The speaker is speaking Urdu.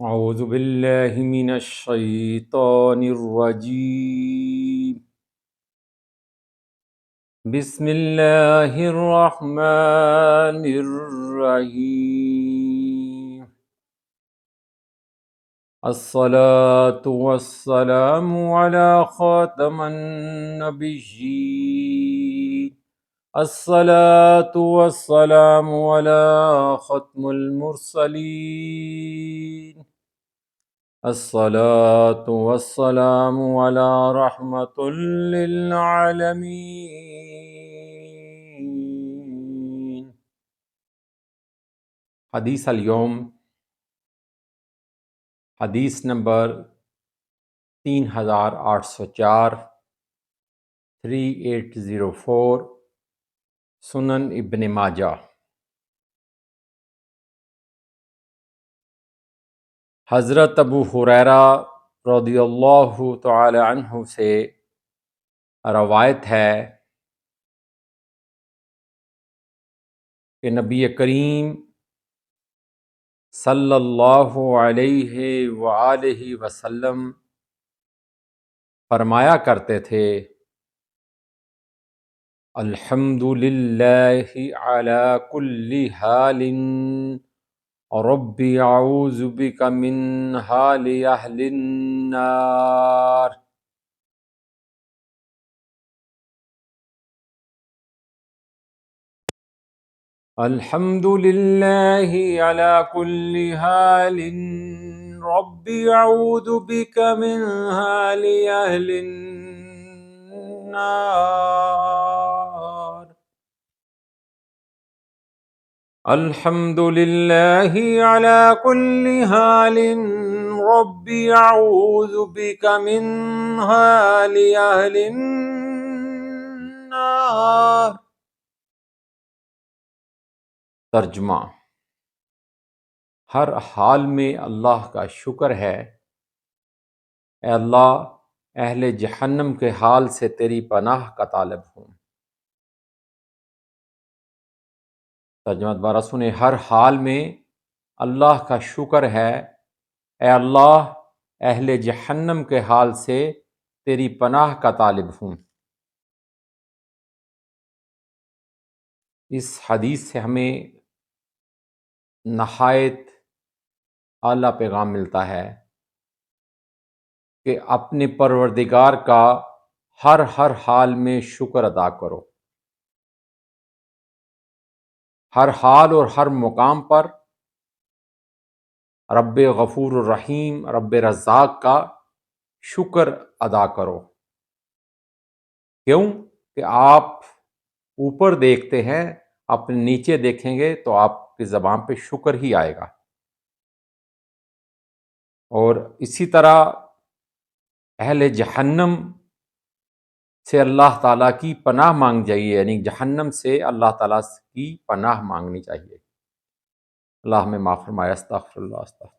اعوذ باللہ من الشیطان الرجیم بسم اللہ الرحمن الرحیم الصلاة والسلام علی خاتم النبیین الصلاة والسلام علی ختم المرسلین الصلاة والسلام على رحمة للعالمين۔ حدیث اليوم، حدیث نمبر 3804، 3804، سنن ابن ماجہ۔ حضرت ابو ہریرہ رضی اللہ تعالی عنہ سے روایت ہے کہ نبی کریم صلی اللہ علیہ وآلہ وسلم فرمایا کرتے تھے: الحمد للہ علی کل حال رب اعوذ بک من حال اہل النار۔ الحمد للہ علی کل حال رب اعوذ بک من حال اہل النار۔ الحمد للہ علی کل حال رب اعوذ بک من حال اہل النار۔ ترجمہ: ہر حال میں اللہ کا شکر ہے، اے اللہ اہل جہنم کے حال سے تیری پناہ کا طالب ہوں۔ ترجمہ دوبارہ سنیں، ہر حال میں اللہ کا شکر ہے، اے اللہ اہل جہنم کے حال سے تیری پناہ کا طالب ہوں۔ اس حدیث سے ہمیں نہایت اعلیٰ پیغام ملتا ہے کہ اپنے پروردگار کا ہر حال میں شکر ادا کرو۔ ہر حال اور ہر مقام پر رب غفور الرحیم، رب رزاق کا شکر ادا کرو۔ کیوں کہ آپ اوپر دیکھتے ہیں، اپنے نیچے دیکھیں گے تو آپ کی زبان پہ شکر ہی آئے گا۔ اور اسی طرح اہل جہنم سے اللہ تعالیٰ کی پناہ مانگ جائیے، یعنی جہنم سے اللہ تعالیٰ کی پناہ مانگنی چاہیے۔ اللہ ہمیں معاف فرمائے۔ استغفر اللہ، استغفر